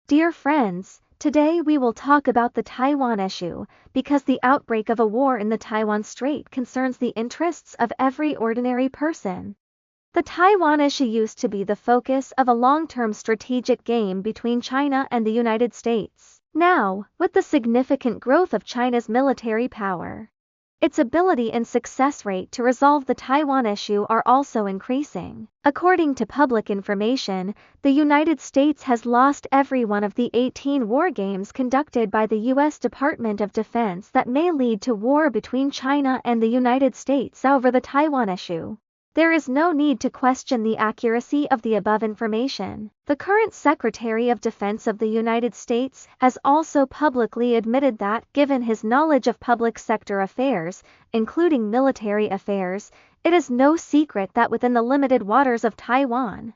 Dear friends, today we will talk about the Taiwan issue, because the outbreak of a war in the Taiwan Strait concerns the interests of every ordinary person. The Taiwan issue used to be the focus of a long-term strategic game between China and the United States. Now, with the significant growth of China's military power, its ability and success rate to resolve the Taiwan issue are also increasing. According to public information, the United States has lost every one of the 18 war games conducted by the U.S. Department of Defense that may lead to war between China and the United States over the Taiwan issue. There is no need to question the accuracy of the above information. The current Secretary of Defense of the United States has also publicly admitted that, given his knowledge of public sector affairs, including military affairs, it is no secret that within the limited waters of Taiwan,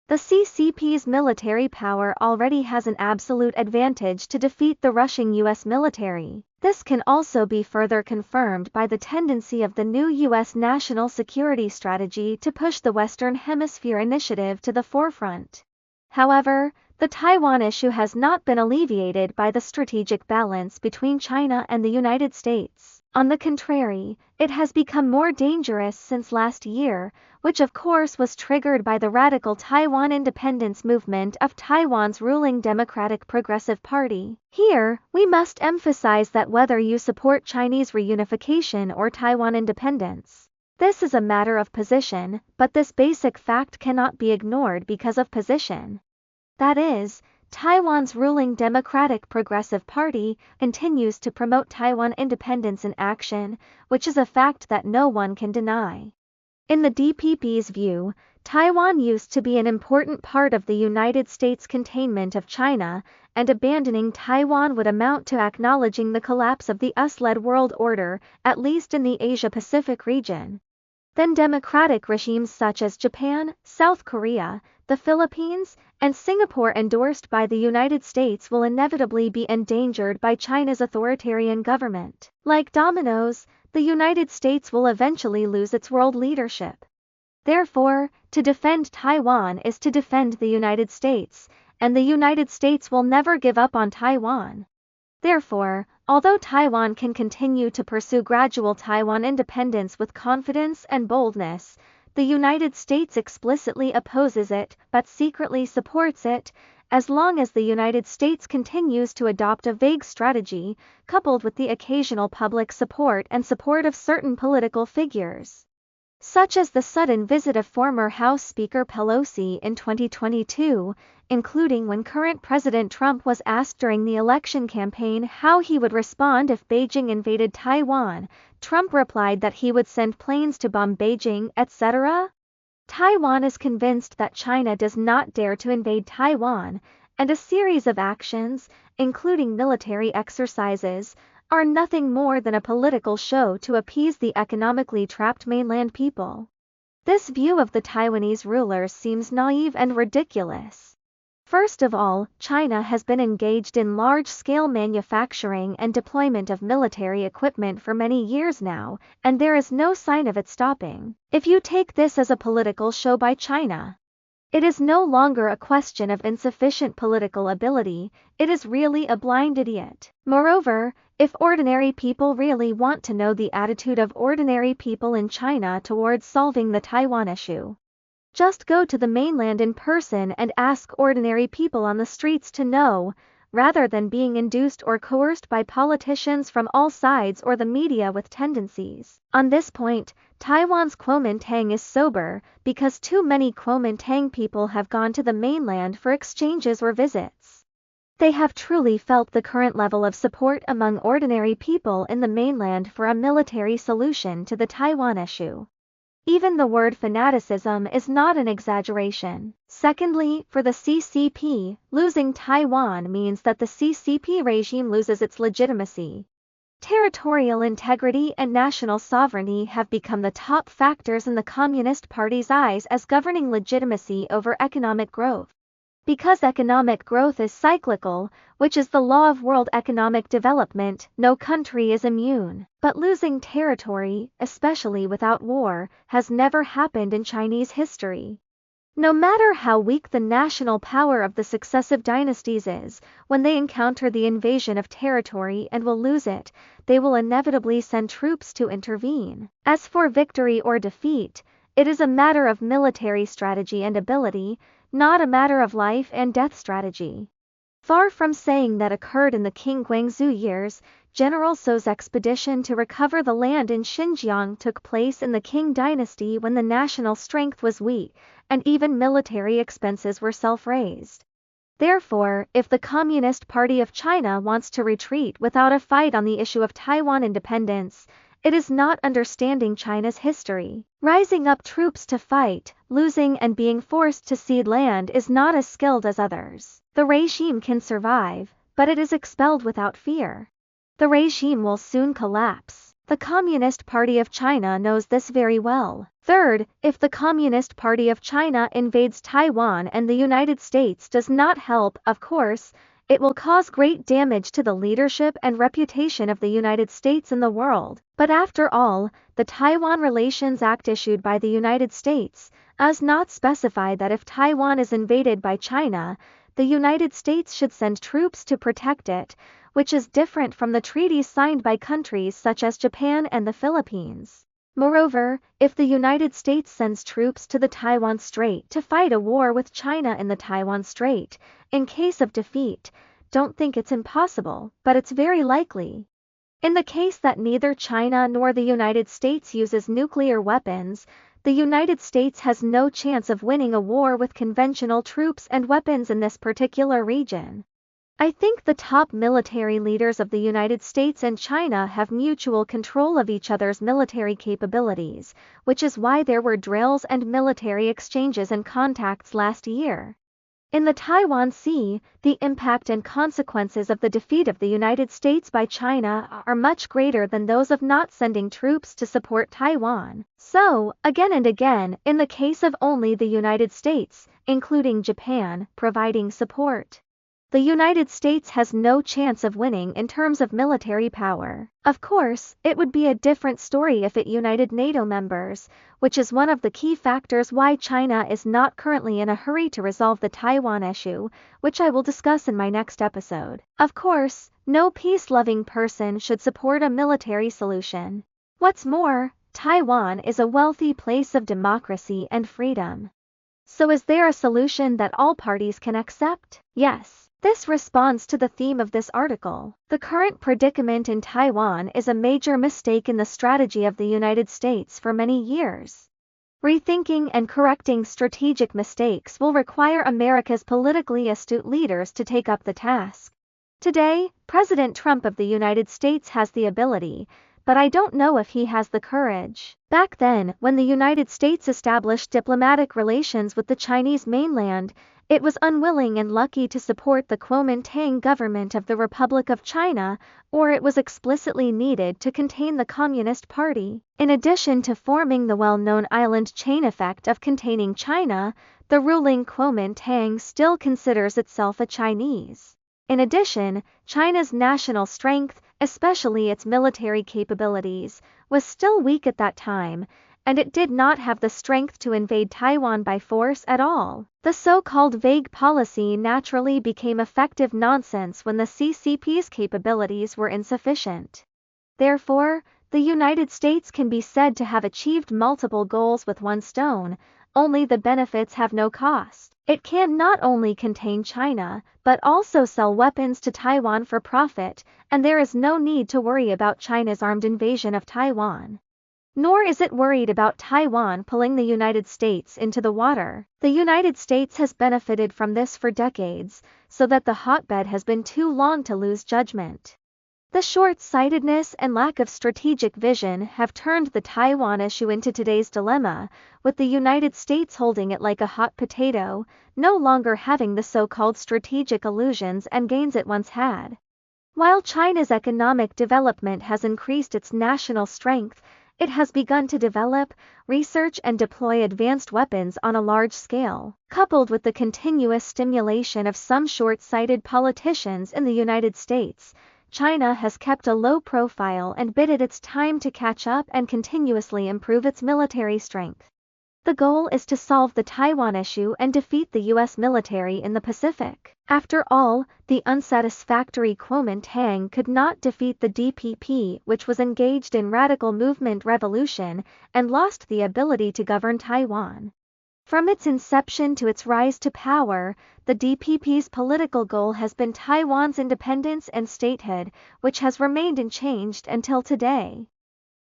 the CCP's military power already has an absolute advantage to defeat the rushing U.S. military. This can also be further confirmed by the tendency of the new U.S. national security strategy to push the Western Hemisphere initiative to the forefront. However, the Taiwan issue has not been alleviated by the strategic balance between China and the United States. On the contrary, it has become more dangerous since last year, which of course was triggered by the radical Taiwan independence movement of Taiwan's ruling Democratic Progressive Party. Here, we must emphasize that whether you support Chinese reunification or Taiwan independence, this is a matter of position, but this basic fact cannot be ignored because of position. That is, Taiwan's ruling Democratic Progressive Party continues to promote Taiwan independence in action, which is a fact that no one can deny. In the DPP's view, Taiwan used to be an important part of the United States' containment of China, and abandoning Taiwan would amount to acknowledging the collapse of the US-led world order, at least in the Asia-Pacific region. Then democratic regimes such as Japan, South Korea, the Philippines, and Singapore endorsed by the United States will inevitably be endangered by China's authoritarian government. Like dominoes, the United States will eventually lose its world leadership. Therefore, to defend Taiwan is to defend the United States, and the United States will never give up on Taiwan. Therefore, although Taiwan can continue to pursue gradual Taiwan independence with confidence and boldness, the United States explicitly opposes it but secretly supports it, as long as the United States continues to adopt a vague strategy, coupled with the occasional public support and support of certain political figures, such as the sudden visit of former House Speaker Pelosi in 2022, including when current President Trump was asked during the election campaign how he would respond if Beijing invaded Taiwan. Trump replied that he would send planes to bomb Beijing, etc. Taiwan is convinced that China does not dare to invade Taiwan, and a series of actions, including military exercises, are nothing more than a political show to appease the economically trapped mainland people. This view of the Taiwanese rulers seems naive and ridiculous. First of all, China has been engaged in large-scale manufacturing and deployment of military equipment for many years now, and there is no sign of it stopping. If you take this as a political show by China, it is no longer a question of insufficient political ability, it is really a blind idiot. Moreover, if ordinary people really want to know the attitude of ordinary people in China towards solving the Taiwan issue, just go to the mainland in person and ask ordinary people on the streets to know, rather than being induced or coerced by politicians from all sides or the media with tendencies. On this point, Taiwan's Kuomintang is sober, because too many Kuomintang people have gone to the mainland for exchanges or visits. They have truly felt the current level of support among ordinary people in the mainland for a military solution to the Taiwan issue. Even the word fanaticism is not an exaggeration. Secondly, for the CCP, losing Taiwan means that the CCP regime loses its legitimacy. Territorial integrity and national sovereignty have become the top factors in the Communist Party's eyes as governing legitimacy over economic growth. Because economic growth is cyclical, which is the law of world economic development, no country is immune. But losing territory, especially without war, has never happened in Chinese history. No matter how weak the national power of the successive dynasties is, when they encounter the invasion of territory and will lose it, they will inevitably send troops to intervene. As for victory or defeat, it is a matter of military strategy and ability, not a matter of life and death strategy. Far from saying that occurred in the King Guangxu years, General So's expedition to recover the land in Xinjiang took place in the Qing dynasty when the national strength was weak, and even military expenses were self-raised. Therefore, if the Communist Party of China wants to retreat without a fight on the issue of Taiwan independence, it is not understanding China's history. Rising up troops to fight, losing and being forced to cede land is not as skilled as others. The regime can survive, but it is expelled without fear. The regime will soon collapse. The Communist Party of China knows this very well. Third, if the Communist Party of China invades Taiwan and the United States does not help, of course, it will cause great damage to the leadership and reputation of the United States in the world. But after all, the Taiwan Relations Act issued by the United States does not specify that if Taiwan is invaded by China, the United States should send troops to protect it, which is different from the treaties signed by countries such as Japan and the Philippines. Moreover, if the United States sends troops to the Taiwan Strait to fight a war with China in the Taiwan Strait, in case of defeat, don't think it's impossible, but it's very likely. In the case that neither China nor the United States uses nuclear weapons, the United States has no chance of winning a war with conventional troops and weapons in this particular region. I think the top military leaders of the United States and China have mutual control of each other's military capabilities, which is why there were drills and military exchanges and contacts last year. In the Taiwan Sea, the impact and consequences of the defeat of the United States by China are much greater than those of not sending troops to support Taiwan. So, again and again, in the case of only the United States, including Japan, providing support, the United States has no chance of winning in terms of military power. Of course, it would be a different story if it united NATO members, which is one of the key factors why China is not currently in a hurry to resolve the Taiwan issue, which I will discuss in my next episode. Of course, no peace-loving person should support a military solution. What's more, Taiwan is a wealthy place of democracy and freedom. So is there a solution that all parties can accept? Yes. This responds to the theme of this article. The current predicament in Taiwan is a major mistake in the strategy of the United States for many years. Rethinking and correcting strategic mistakes will require America's politically astute leaders to take up the task. Today, President Trump of the United States has the ability, but I don't know if he has the courage. Back then, when the United States established diplomatic relations with the Chinese mainland, it was unwilling and lucky to support the Kuomintang government of the Republic of China, or it was explicitly needed to contain the Communist Party. In addition to forming the well-known island chain effect of containing China, the ruling Kuomintang still considers itself a Chinese. In addition, China's national strength, especially its military capabilities, was still weak at that time, and it did not have the strength to invade Taiwan by force at all. The so-called vague policy naturally became effective nonsense when the CCP's capabilities were insufficient. Therefore, the United States can be said to have achieved multiple goals with one stone, only the benefits have no cost. It can not only contain China, but also sell weapons to Taiwan for profit, and there is no need to worry about China's armed invasion of Taiwan. Nor is it worried about Taiwan pulling the United States into the water. The United States has benefited from this for decades, so that the hotbed has been too long to lose judgment. The short-sightedness and lack of strategic vision have turned the Taiwan issue into today's dilemma, with the United States holding it like a hot potato, no longer having the so-called strategic illusions and gains it once had. While China's economic development has increased its national strength, it has begun to develop, research and deploy advanced weapons on a large scale. Coupled with the continuous stimulation of some short-sighted politicians in the United States, China has kept a low profile and bided its time to catch up and continuously improve its military strength. The goal is to solve the Taiwan issue and defeat the US military in the Pacific. After all, the unsatisfactory Kuomintang could not defeat the DPP, which was engaged in radical movement revolution and lost the ability to govern Taiwan. From its inception to its rise to power, the DPP's political goal has been Taiwan's independence and statehood, which has remained unchanged until today.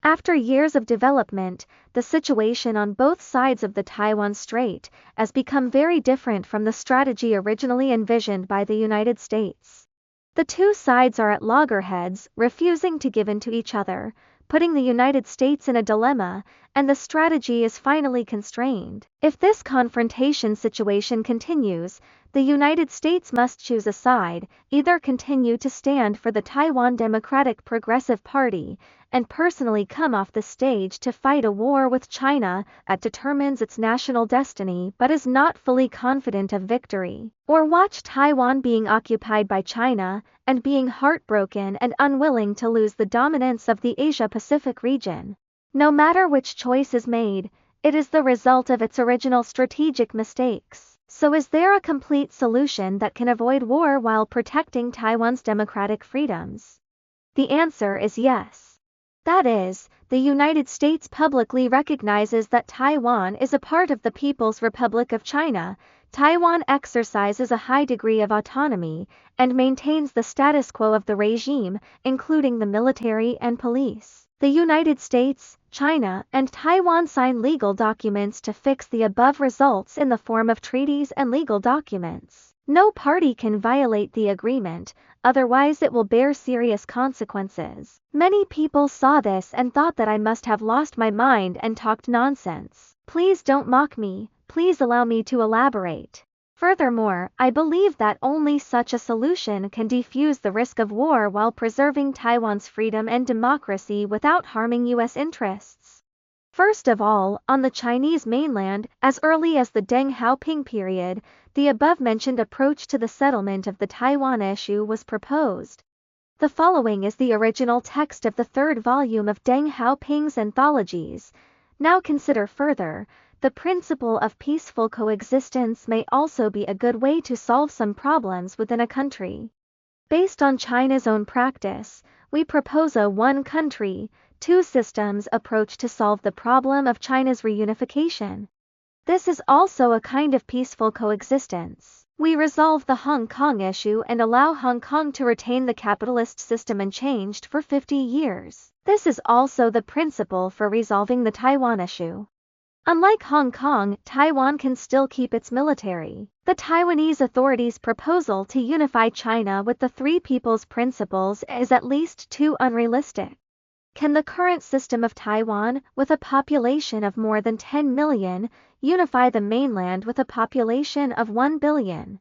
After years of development, the situation on both sides of the Taiwan Strait has become very different from the strategy originally envisioned by the United States. The two sides are at loggerheads, refusing to give in to each other, putting the United States in a dilemma, and the strategy is finally constrained. If this confrontation situation continues, the United States must choose a side, either continue to stand for the Taiwan Democratic Progressive Party and personally come off the stage to fight a war with China that determines its national destiny but is not fully confident of victory, or watch Taiwan being occupied by China and being heartbroken and unwilling to lose the dominance of the Asia-Pacific region. No matter which choice is made, it is the result of its original strategic mistakes. So is there a complete solution that can avoid war while protecting Taiwan's democratic freedoms? The answer is yes. That is, the United States publicly recognizes that Taiwan is a part of the People's Republic of China, Taiwan exercises a high degree of autonomy, and maintains the status quo of the regime, including the military and police. The United States, China, and Taiwan sign legal documents to fix the above results in the form of treaties and legal documents. No party can violate the agreement, otherwise it will bear serious consequences. Many people saw this and thought that I must have lost my mind and talked nonsense. Please don't mock me, please allow me to elaborate. Furthermore, I believe that only such a solution can defuse the risk of war while preserving Taiwan's freedom and democracy without harming US interests. First of all, on the Chinese mainland, as early as the Deng Xiaoping period, the above-mentioned approach to the settlement of the Taiwan issue was proposed. The following is the original text of the third volume of Deng Xiaoping's anthologies. Now consider further, the principle of peaceful coexistence may also be a good way to solve some problems within a country. Based on China's own practice, we propose a one country, two systems approach to solve the problem of China's reunification. This is also a kind of peaceful coexistence. We resolve the Hong Kong issue and allow Hong Kong to retain the capitalist system unchanged for 50 years. This is also the principle for resolving the Taiwan issue. Unlike Hong Kong, Taiwan can still keep its military. The Taiwanese authorities' proposal to unify China with the Three Peoples' Principles is at least too unrealistic. Can the current system of Taiwan, with a population of more than 10 million, unify the mainland with a population of 1 billion?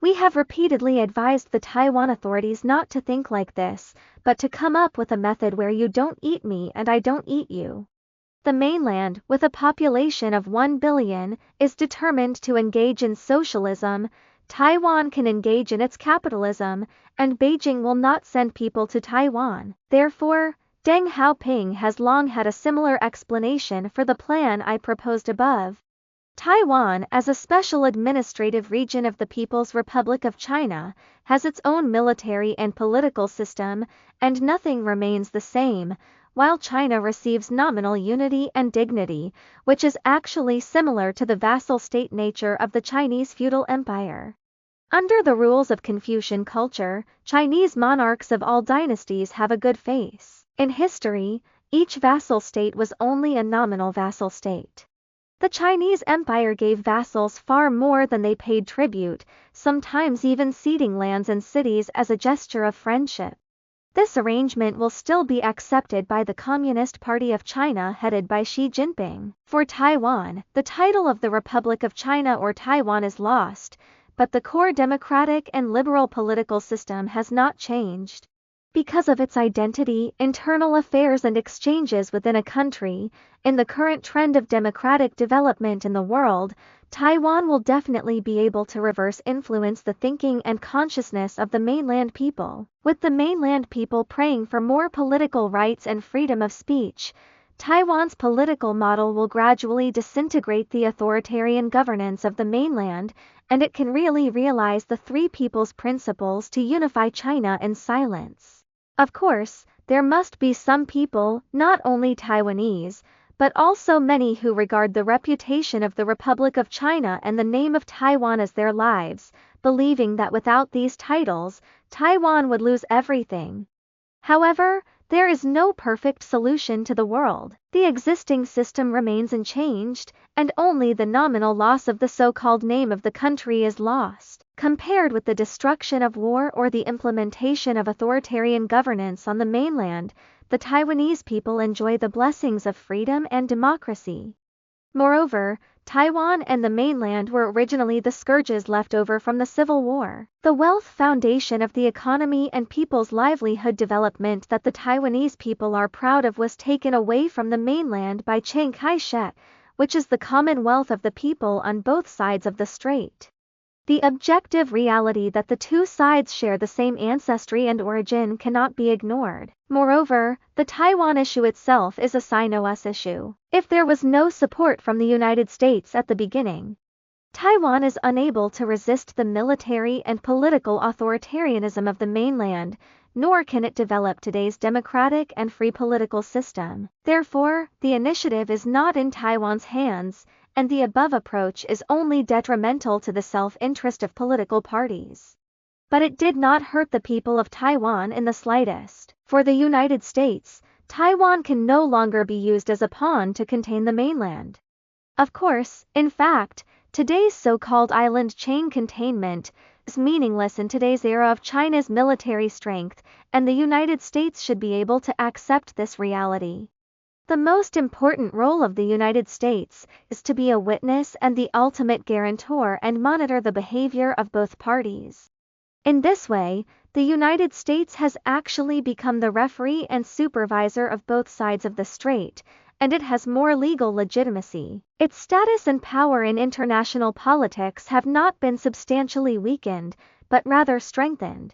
We have repeatedly advised the Taiwan authorities not to think like this, but to come up with a method where you don't eat me and I don't eat you. The mainland, with a population of 1 billion, is determined to engage in socialism, Taiwan can engage in its capitalism, and Beijing will not send people to Taiwan. Therefore, Deng Xiaoping has long had a similar explanation for the plan I proposed above. Taiwan, as a special administrative region of the People's Republic of China, has its own military and political system, and nothing remains the same, while China receives nominal unity and dignity, which is actually similar to the vassal state nature of the Chinese feudal empire. Under the rules of Confucian culture, Chinese monarchs of all dynasties have a good face. In history, each vassal state was only a nominal vassal state. The Chinese Empire gave vassals far more than they paid tribute, sometimes even ceding lands and cities as a gesture of friendship. This arrangement will still be accepted by the Communist Party of China headed by Xi Jinping. For Taiwan, the title of the Republic of China or Taiwan is lost, but the core democratic and liberal political system has not changed. Because of its identity, internal affairs and exchanges within a country, in the current trend of democratic development in the world, Taiwan will definitely be able to reverse influence the thinking and consciousness of the mainland people. With the mainland people praying for more political rights and freedom of speech, Taiwan's political model will gradually disintegrate the authoritarian governance of the mainland, and it can really realize the Three Peoples' Principles to unify China in silence. Of course, there must be some people, not only Taiwanese, but also many who regard the reputation of the Republic of China and the name of Taiwan as their lives, believing that without these titles, Taiwan would lose everything. However, there is no perfect solution to the world. The existing system remains unchanged, and only the nominal loss of the so-called name of the country is lost. Compared with the destruction of war or the implementation of authoritarian governance on the mainland, the Taiwanese people enjoy the blessings of freedom and democracy. Moreover, Taiwan and the mainland were originally the scourges left over from the Civil War. The wealth foundation of the economy and people's livelihood development that the Taiwanese people are proud of was taken away from the mainland by Chiang Kai-shek, which is the commonwealth of the people on both sides of the strait. The objective reality that the two sides share the same ancestry and origin cannot be ignored. Moreover, the Taiwan issue itself is a Sino-US issue. If there was no support from the United States at the beginning, Taiwan is unable to resist the military and political authoritarianism of the mainland, nor can it develop today's democratic and free political system. Therefore, the initiative is not in Taiwan's hands, and the above approach is only detrimental to the self-interest of political parties. But it did not hurt the people of Taiwan in the slightest. For the United States, Taiwan can no longer be used as a pawn to contain the mainland. Of course, in fact, today's so-called island chain containment is meaningless in today's era of China's military strength, and the United States should be able to accept this reality. The most important role of the United States is to be a witness and the ultimate guarantor and monitor the behavior of both parties. In this way, the United States has actually become the referee and supervisor of both sides of the strait, and it has more legal legitimacy. Its status and power in international politics have not been substantially weakened, but rather strengthened.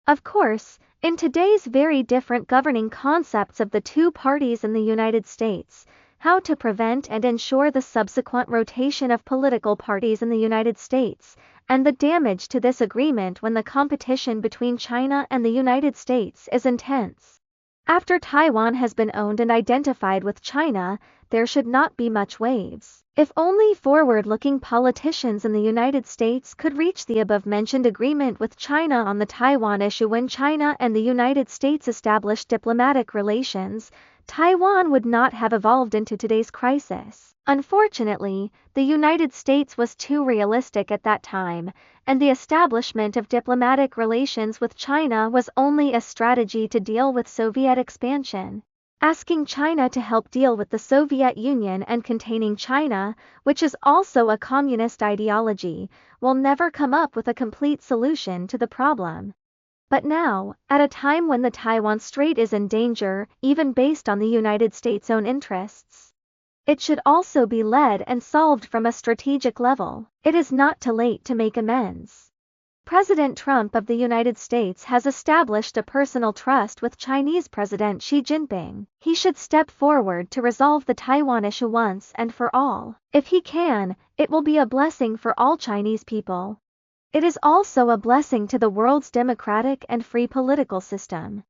Of course, in today's very different governing concepts of the two parties in the United States, how to prevent and ensure the subsequent rotation of political parties in the United States, and the damage to this agreement when the competition between China and the United States is intense. After Taiwan has been owned and identified with China, there should not be much waves. If only forward-looking politicians in the United States could reach the above-mentioned agreement with China on the Taiwan issue when China and the United States established diplomatic relations, Taiwan would not have evolved into today's crisis. Unfortunately, the United States was too realistic at that time, and the establishment of diplomatic relations with China was only a strategy to deal with Soviet expansion. Asking China to help deal with the Soviet Union and containing China, which is also a communist ideology, will never come up with a complete solution to the problem. But now, at a time when the Taiwan Strait is in danger, even based on the United States' own interests, it should also be led and solved from a strategic level. It is not too late to make amends. President Trump of the United States has established a personal trust with Chinese President Xi Jinping. He should step forward to resolve the Taiwan issue once and for all. If he can, it will be a blessing for all Chinese people. It is also a blessing to the world's democratic and free political system.